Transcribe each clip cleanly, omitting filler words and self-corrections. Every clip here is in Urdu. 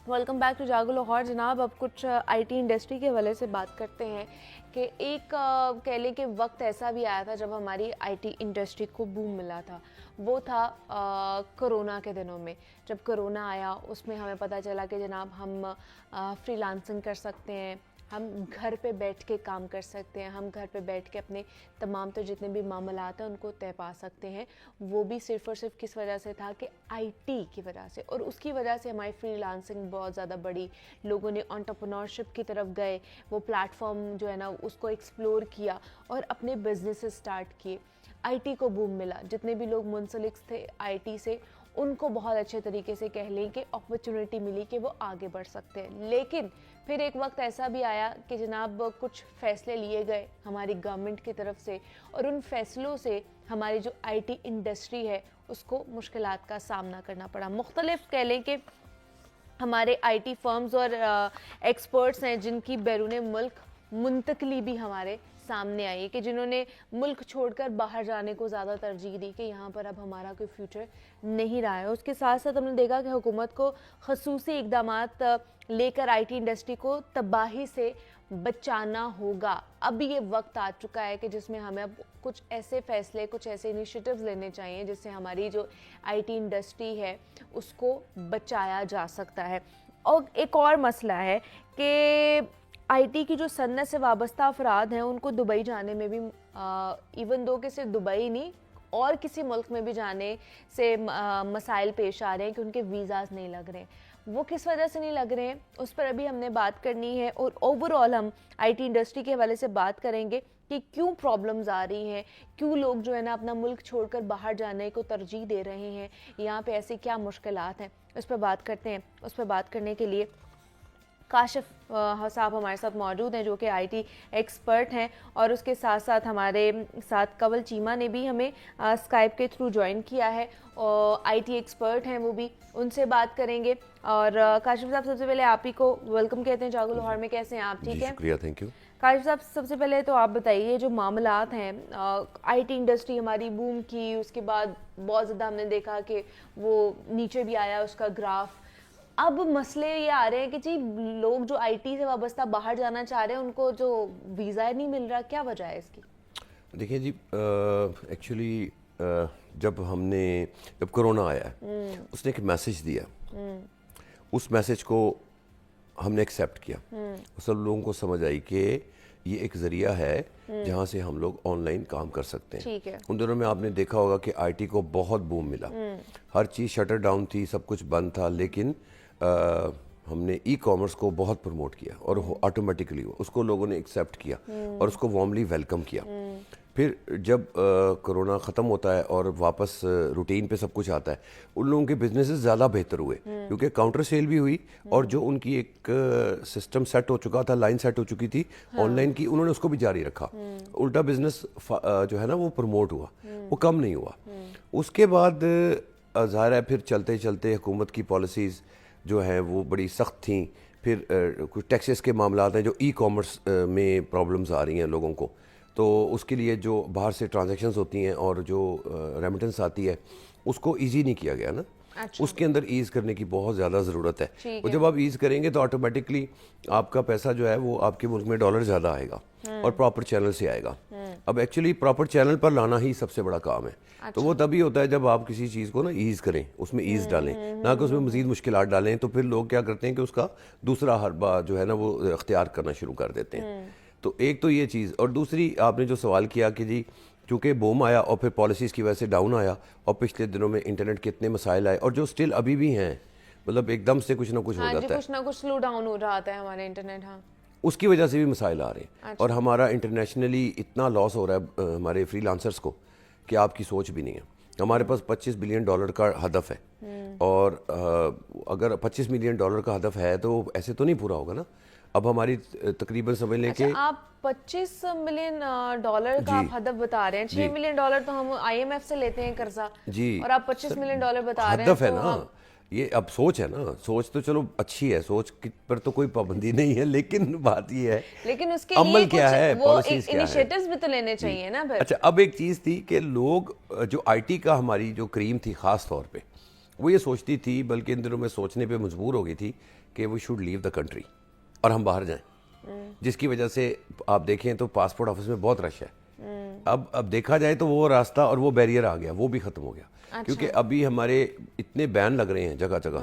Welcome back to Jaago Lahore. جناب اب کچھ آئی ٹی انڈسٹری کے حوالے سے بات کرتے ہیں کہ ایک کہہ لیں کہ وقت ایسا بھی آیا تھا جب ہماری آئی ٹی انڈسٹری کو بوم ملا تھا. وہ تھا کرونا کے دنوں میں. جب کرونا آیا اس میں ہمیں پتہ چلا کہ جناب ہم فری لانسنگ کر سکتے ہیں, ہم گھر پہ بیٹھ کے کام کر سکتے ہیں, ہم گھر پہ بیٹھ کے اپنے تمام تو جتنے بھی معاملات ہیں ان کو طے پا سکتے ہیں. وہ بھی صرف اور صرف کس وجہ سے تھا کہ آئی ٹی کی وجہ سے, اور اس کی وجہ سے ہماری فری لانسنگ بہت زیادہ بڑی. لوگوں نے انٹرپرینورشپ کی طرف گئے, وہ پلیٹ فارم جو ہے نا اس کو ایکسپلور کیا اور اپنے بزنس اسٹارٹ کیے. آئی ٹی کو بوم ملا. جتنے بھی لوگ منسلک تھے آئی ٹی سے ان کو بہت اچھے طریقے سے کہہ لیں کہ اپرچونٹی ملی کہ وہ آگے بڑھ سکتے ہیں. لیکن پھر ایک وقت ایسا بھی آیا کہ جناب کچھ فیصلے لیے گئے ہماری گورنمنٹ کی طرف سے, اور ان فیصلوں سے ہماری جو آئی ٹی انڈسٹری ہے اس کو مشکلات کا سامنا کرنا پڑا. مختلف کہہ لیں کہ ہمارے آئی ٹی فرمز اور ایکسپرٹس ہیں جن کی بیرون ملک منتقلی بھی ہمارے سامنے آئی ہے, کہ جنہوں نے ملک چھوڑ کر باہر جانے کو زیادہ ترجیح دی کہ یہاں پر اب ہمارا کوئی فیوچر نہیں رہا ہے. اس کے ساتھ ساتھ ہم نے دیکھا کہ حکومت کو خصوصی اقدامات لے کر آئی ٹی انڈسٹری کو تباہی سے بچانا ہوگا. اب یہ وقت آ چکا ہے کہ جس میں ہمیں اب کچھ ایسے فیصلے, کچھ ایسے انیشیٹوز لینے چاہیے جس سے ہماری جو آئی ٹی انڈسٹری ہے اس کو بچایا جا سکتا ہے. اور ایک اور مسئلہ ہے کہ آئی ٹی کی جو صنعت سے وابستہ افراد ہیں ان کو دبئی جانے میں بھی ایون دو کہ صرف دبئی نہیں اور کسی ملک میں بھی جانے سے مسائل پیش آ رہے ہیں کہ ان کے ویزاز نہیں لگ رہے ہیں. وہ کس وجہ سے نہیں لگ رہے ہیں اس پر ابھی ہم نے بات کرنی ہے, اور اوور آل ہم آئی ٹی انڈسٹری کے حوالے سے بات کریں گے کہ کیوں پرابلمز آ رہی ہیں, کیوں لوگ جو ہے نا اپنا ملک چھوڑ کر باہر جانے کو ترجیح دے رہے ہیں, یہاں پہ ایسی کیا مشکلات ہیں, اس پہ بات کرتے ہیں. اس پہ بات کرنے کے لیے کاشف صاحب ہمارے ساتھ موجود ہیں جو کہ آئی ٹی ایکسپرٹ ہیں, اور اس کے ساتھ ساتھ ہمارے ساتھ کنول چیمہ نے بھی ہمیں اسکائپ کے تھرو جوائن کیا ہے, اور آئی ٹی ایکسپرٹ ہیں وہ بھی, ان سے بات کریں گے. اور کاشف صاحب سب سے پہلے آپ ہی کو ویلکم کہتے ہیں جاگو لاہور میں. کیسے ہیں آپ؟ ٹھیک ہے, شکریہ, تھینک یو. کاشف صاحب سب سے پہلے تو آپ بتائیے جو معاملات ہیں, آئی ٹی انڈسٹری ہماری بوم کی, اس کے بعد بہت زیادہ ہم نے دیکھا کہ وہ نیچے بھی آیا اس کا گراف. اب مسئلے یہ آ رہے ہیں کہ جی لوگ جو آئی ٹی سے وابستہ باہر جانا چاہ رہے ہیں ان کو جو ویزا نہیں مل رہا, کیا وجہ ہے اس کی؟ دیکھیں جی, ایکچولی جب کرونا آیا ہے اس نے ایک میسج دیا, اس میسج کو ہم نے ایکسیپٹ کیا. سب لوگوں کو سمجھ آئی کہ یہ ایک ذریعہ ہے جہاں سے ہم لوگ آن لائن کام کر سکتے ہیں. ان دنوں میں آپ نے دیکھا ہوگا کہ آئی ٹی کو بہت بوم ملا, ہر چیز شٹر ڈاؤن تھی, سب کچھ بند تھا, لیکن ہم نے ای کامرس کو بہت پروموٹ کیا اور آٹومیٹکلی اس کو لوگوں نے ایکسیپٹ کیا اور اس کو وارملی ویلکم کیا. پھر جب کرونا ختم ہوتا ہے اور واپس روٹین پہ سب کچھ آتا ہے, ان لوگوں کے بزنسز زیادہ بہتر ہوئے کیونکہ کاؤنٹر سیل بھی ہوئی, اور جو ان کی ایک سسٹم سیٹ ہو چکا تھا, لائن سیٹ ہو چکی تھی آن لائن کی, انہوں نے اس کو بھی جاری رکھا. الٹا بزنس جو ہے نا وہ پروموٹ ہوا, وہ کم نہیں ہوا. اس کے بعد ظاہر ہے پھر چلتے چلتے حکومت کی پالیسیز جو ہیں وہ بڑی سخت تھیں. پھر کچھ ٹیکسز کے معاملات ہیں جو ای کامرس میں پرابلمز آ رہی ہیں لوگوں کو, تو اس کے لیے جو باہر سے ٹرانزیکشنز ہوتی ہیں اور جو ریمیٹنس آتی ہے اس کو ایزی نہیں کیا گیا نا. اس کے اندر ایز کرنے کی بہت زیادہ ضرورت ہے. اور جب آپ ایز کریں گے تو آٹومیٹکلی آپ کا پیسہ جو ہے وہ آپ کے ملک میں ڈالر زیادہ آئے گا اور پراپر چینل سے آئے گا. اب ایکچولی پراپر چینل پر لانا ہی سب سے بڑا کام ہے. تو وہ تبھی ہوتا ہے جب آپ کسی چیز کو نا ایز کریں, اس میں ایز ڈالیں, نہ کہ اس میں مزید مشکلات ڈالیں. تو پھر لوگ کیا کرتے ہیں کہ اس کا دوسرا حربہ جو ہے نا وہ اختیار کرنا شروع کر دیتے ہیں. تو ایک تو یہ چیز, اور دوسری آپ نے جو سوال کیا کہ جی چونکہ بوم آیا اور پھر پالیسیز کی وجہ سے ڈاؤن آیا, اور پچھلے دنوں میں انٹرنیٹ کے اتنے مسائل آئے اور جو اسٹل ابھی بھی ہیں, مطلب ایک دم سے کچھ نہ کچھ ہو جاتا ہے, کچھ نہ کچھ سلو ڈاؤن ہو رہا ہے ہمارے انٹرنیٹ. ہاں, اس کی وجہ سے بھی مسائل آ رہے ہیں. اور ہمارا انٹرنیشنلی اتنا لاس ہو رہا ہے ہمارے فری لانسرز کو کہ آپ کی سوچ بھی نہیں ہے. ہمارے پاس $25 بلین کا ہدف ہے, اور اگر $25 ملین کا ہدف ہے تو ایسے تو نہیں پورا ہوگا نا. اب ہماری تقریباً سمجھ لیں کہ آپ $25 ملین کا آپ ہدف بتا رہے ہیں. $6 ملین تو ہم آئی ایم ایف سے لیتے ہیں قرضہ, اور آپ $25 ملین بتا رہے ہیں. ہدف ہے نا یہ, اب سوچ ہے نا, سوچ تو چلو اچھی ہے, سوچ پر تو کوئی پابندی نہیں ہے, لیکن بات یہ ہے لیکن اس کے عمل کیا ہے, پالیسیز کیا ہے, انیشیٹوز بھی تو لینے چاہیے نا. اچھا, اب ایک چیز تھی کہ لوگ جو آئی ٹی کا ہماری جو کریم تھی خاص طور پہ, وہ یہ سوچتی تھی، بلکہ ان دنوں میں سوچنے پہ مجبور ہو گئی تھی کہ وہ شوڈ لیو دا کنٹری اور ہم باہر جائیں، جس کی وجہ سے آپ دیکھیں تو پاسپورٹ آفس میں بہت رش ہے. اب دیکھا جائے تو وہ راستہ اور وہ بیریئر آ گیا، وہ بھی ختم ہو گیا، کیونکہ ابھی ہمارے اتنے بین لگ رہے ہیں جگہ جگہ.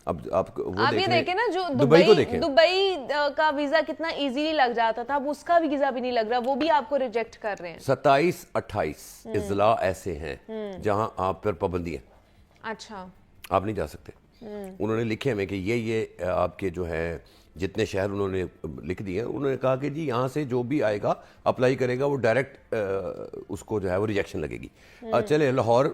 اب آپ وہ یہ دیکھیں نا، جو دبئی کو دیکھیں، دبئی کا ویزا کتنا ایزیلی لگ جاتا تھا، اب اس کا ویزا بھی نہیں لگ رہا، وہ بھی آپ کو ریجیکٹ کر رہے ہیں. 27-28 اضلاع ایسے ہیں جہاں آپ پر پابندی ہے. اچھا، آپ نہیں جا سکتے. انہوں نے لکھے ہمیں کہ یہ آپ کے جو ہے جتنے شہر انہوں نے لکھ دیے، انہوں نے کہا کہ جی یہاں سے جو بھی آئے گا اپلائی کرے گا وہ ڈائریکٹ اس کو جو ہے وہ ریجیکشن لگے گی. چلے لاہور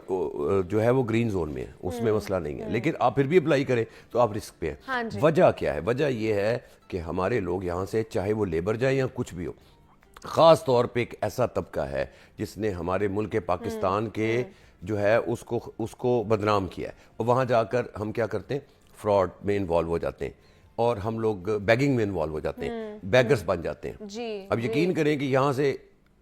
جو ہے وہ گرین زون میں ہے، اس میں مسئلہ نہیں ہے، لیکن آپ پھر بھی اپلائی کریں تو آپ رسک پہ ہیں. وجہ کیا ہے؟ وجہ یہ ہے کہ ہمارے لوگ یہاں سے چاہے وہ لیبر جائیں یا کچھ بھی ہو، خاص طور پہ ایک ایسا طبقہ ہے جس نے ہمارے ملک پاکستان کے جو ہے اس کو بدنام کیا ہے، اور وہاں جا کر ہم کیا کرتے ہیں؟ فراڈ میں انوالو ہو جاتے ہیں، اور ہم لوگ بیگنگ میں انوالو ہو جاتے ہیں، بیگرز بن جاتے ہیں. اب یقین کریں کہ یہاں سے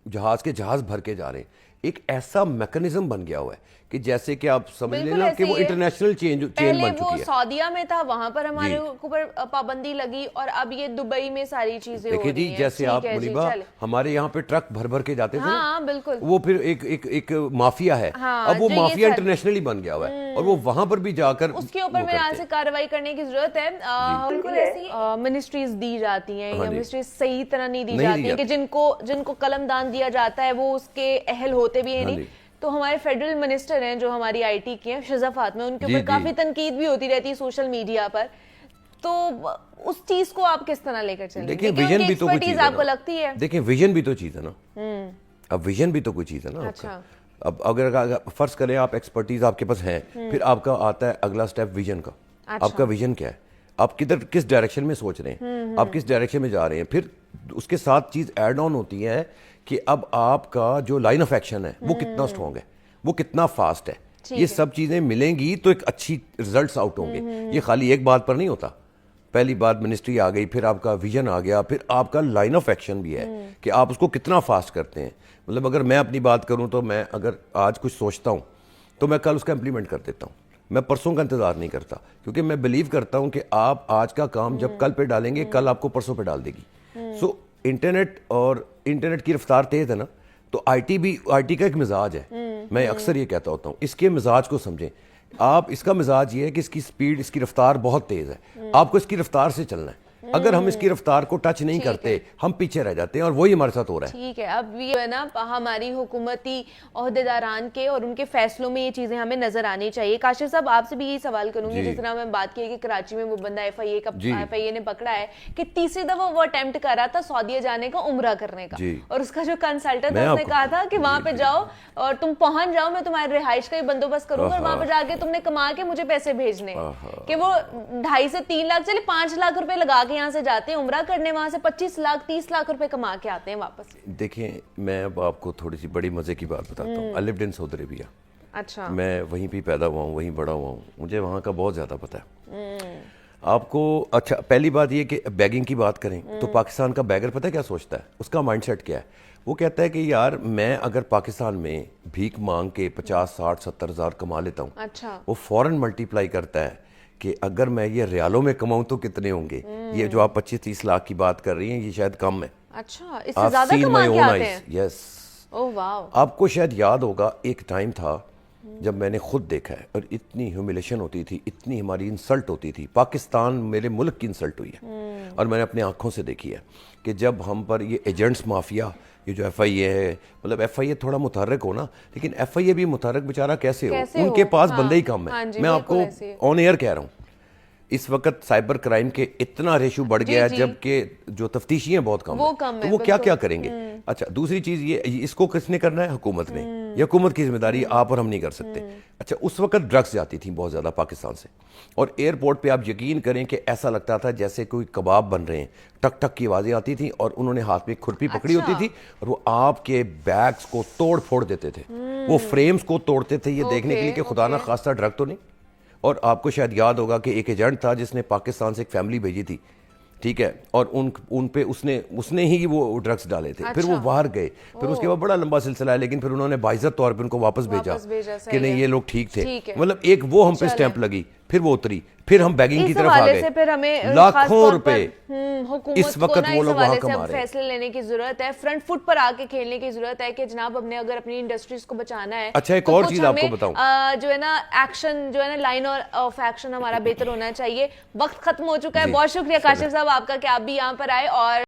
جہاز کے جہاز بھر کے جا رہے ہیں. ایک ایسا میکنزم بن گیا ہوا ہے کہ جیسے کہ آپ سمجھ لیں نا کہ وہ انٹرنیشنل چین بن چکی ہے. وہ سعودیہ میں تھا، وہاں پر ہمارے اوپر پابندی لگی، اور اب یہ دبئی میں ساری چیزیں ہو رہی ہیں. جیسے آپ منیبا ہمارے یہاں پہ ٹرک بھر بھر کے جاتے تھے، ہاں بالکل، وہ پھر ایک مافیا ہے. اب وہ مافیا انٹرنیشنلی بن گیا ہوا ہے، اور وہ وہاں پر بھی جا کر اس کے اوپر میرے خیال سے کارروائی کرنے کی ضرورت ہے. بالکل ایسی منسٹریز دی جاتی ہیں یا منسٹریز صحیح طرح نہیں دی جاتی ہیں کہ جن کو قلم دان دیا جاتا ہے وہ اس کے اہل ہوتے بھی ہیں نہیں. تو ہمارے فیڈرل منسٹر ہیں جو ہماری آئی ٹی کے ہیں، شزا فاطمہ، ان کے اوپر کافی تنقید بھی ہوتی رہتی ہے سوشل میڈیا پر. تو اس چیز کو آپ کس طرح لے کر چلیں؟ دیکھیں ویژن بھی تو کوئی چیز ہے، آپ کو لگتی ہے؟ دیکھیں ویژن بھی تو چیز ہے نا. اب ویژن بھی تو کوئی چیز ہے نا آپ کا. اب اگر فرض کریں آپ ایکسپرٹیز آپ کے پاس ہے، پھر آپ کا آتا ہے اگلا سٹیپ ویژن کا. آپ کا ویژن کیا ہے؟ آپ کس ڈائریکشن میں سوچ رہے ہیں، آپ کس ڈائریکشن میں جا رہے ہیں. پھر اس کے ساتھ چیز ایڈ آن ہوتی ہے کہ اب آپ کا جو لائن آف ایکشن ہے وہ کتنا اسٹرانگ ہے، وہ کتنا فاسٹ ہے. یہ سب چیزیں ملیں گی تو ایک اچھی ریزلٹس آؤٹ ہوں گے. یہ خالی ایک بات پر نہیں ہوتا. پہلی بات منسٹری آ گئی، پھر آپ کا ویژن آ گیا، پھر آپ کا لائن آف ایکشن بھی ہے کہ آپ اس کو کتنا فاسٹ کرتے ہیں. مطلب اگر میں اپنی بات کروں تو میں اگر آج کچھ سوچتا ہوں تو میں کل اس کا امپلیمنٹ کر دیتا ہوں. میں پرسوں کا انتظار نہیں کرتا، کیونکہ میں بلیو کرتا ہوں کہ آپ آج کا کام جب کل پہ ڈالیں گے، کل آپ کو پرسوں پہ ڈال دے گی. سو انٹرنیٹ کی رفتار تیز ہے نا، تو آئی ٹی کا ایک مزاج ہے. میں اکثر یہ کہتا ہوتا ہوں اس کے مزاج کو سمجھیں. آپ اس کا مزاج یہ ہے کہ اس کی سپیڈ، اس کی رفتار بہت تیز ہے. آپ کو اس کی رفتار سے چلنا ہے. اگر ہم اس کی رفتار کو ٹچ نہیں کرتے ہم پیچھے رہ جاتے ہیں، اور وہی ہمارے ساتھ ہو رہا ہے. ٹھیک ہے، اب یہ ہے نا ہماری حکومتی عہدیداران کے اور ان کے فیصلوں میں یہ چیزیں ہمیں نظر آنی چاہیے. کاشف صاحب آپ سے بھی یہی سوال کروں گی، جس طرح میں بات کی کہ کراچی میں وہ بندہ ایف آئی اے نے پکڑا ہے کہ تیسری دفعہ وہ اٹیمپٹ کر رہا تھا سعودیہ جانے کا، عمرہ کرنے کا، اور اس کا جو کنسلٹنٹ تھا اس نے کہا تھا کہ وہاں پہ جاؤ اور تم پہنچ جاؤ، میں تمہاری رہائش کا بندوبست کروں گا، اور وہاں پہ جا کے تم نے کما کے مجھے پیسے بھیجنے. کہ وہ 2.5 سے 3 لاکھ چلے 5 لاکھ روپے لگا کے یہاں سے جاتے ہیں عمرہ کرنے، وہاں سے 25 لاکھ 30 لاکھ روپے کما کے آتے ہیں واپس. دیکھیں میں اب آپ کو تھوڑی سی بڑی مزے کی بات بتاتا ہوں. I lived in سعودی عربیہ. اچھا، میں وہیں پہ پیدا ہوا ہوں، وہیں بڑا ہوا ہوں، مجھے وہاں کا بہت زیادہ پتہ ہے. آپ کو اچھا پہلی بات یہ کہ بیگنگ کی بات کریں تو پاکستان کا بیگر پتہ کیا سوچتا ہے؟ اس کا مائنڈ سیٹ کیا ہے؟ وہ کہتا ہے کہ یار میں اگر پاکستان میں بھیک مانگ کے 50 60 70 ہزار کما لیتا ہوں، وہ فوراً ملٹیپلائی کرتا ہے کہ اگر میں یہ ریالوں میں کماؤں تو کتنے ہوں گے. یہ جو آپ 25-30 لاکھ کی بات کر رہی ہیں یہ شاید کم ہے. اچھا، اس سے زیادہ کما کے آتے ہیں. یس. اوہ واو. آپ کو شاید یاد ہوگا ایک ٹائم تھا جب میں نے خود دیکھا ہے، اور اتنی ہیوملیشن ہوتی تھی، اتنی ہماری انسلٹ ہوتی تھی. پاکستان میرے ملک کی انسلٹ ہوئی ہے، اور میں نے اپنے آنکھوں سے دیکھی ہے کہ جب ہم پر یہ ایجنٹس مافیا، یہ جو ایف آئی اے ہے، مطلب ایف آئی اے تھوڑا متحرک ہو نا، لیکن ایف آئی اے بھی متحرک بیچارہ کیسے ہو؟ ان کے پاس بندے ہی کم ہے. میں آپ کو آن ایئر کہہ رہا ہوں، اس وقت سائبر کرائم کے اتنا ریشو بڑھ گیا ہے، جبکہ جو تفتیشی ہیں بہت کم ہیں، تو وہ کیا کریں گے؟ اچھا دوسری چیز یہ، اس کو کس نے کرنا ہے؟ حکومت نے. یہ حکومت کی ذمہ داری، آپ اور ہم نہیں کر سکتے. اچھا اس وقت ڈرگس جاتی تھیں بہت زیادہ پاکستان سے، اور ایئرپورٹ پہ آپ یقین کریں کہ ایسا لگتا تھا جیسے کوئی کباب بن رہے ہیں. ٹک ٹک کی آوازیں آتی تھیں، اور انہوں نے ہاتھ میں کھرپی پکڑی ہوتی تھی، اور وہ آپ کے بیگز کو توڑ پھوڑ دیتے تھے. وہ فریمز کو توڑتے تھے یہ دیکھنے کے لیے کہ خدا نہ خواستہ ڈرگ تو نہیں. اور آپ کو شاید یاد ہوگا کہ ایک ایجنٹ تھا جس نے پاکستان سے ایک فیملی بھیجی تھی ٹھیک ہے, اور ان پہ اس نے ہی وہ ڈرگس ڈالے تھے. پھر وہ باہر گئے, پھر اس کے بعد بڑا لمبا سلسلہ ہے, لیکن پھر انہوں نے باعث طور پہ ان کو واپس بھیجا کہ نہیں یہ لوگ ٹھیک تھے. مطلب ایک وہ ہم پہ اسٹیمپ لگی, پھر وہ اتری, پھر ہم بیگنگ کی طرف آ گئے. لاکھوں روپے اس وقت وہ لوگ وہاں کما رہے ہیں. فیصلے لینے کی ضرورت ہے, فرنٹ فٹ پر آ کے کھیلنے کی ضرورت ہے کہ جناب ہم نے اگر اپنی انڈسٹریز کو بچانا ہے. اچھا ایک اور چیز آپ کو بتاؤں, جو ہے نا ایکشن, جو ہے نا لائن آف ایکشن ہمارا بہتر ہونا چاہیے. وقت ختم ہو چکا ہے. بہت شکریہ کاشف صاحب آپ کا کہ آپ بھی یہاں پر آئے اور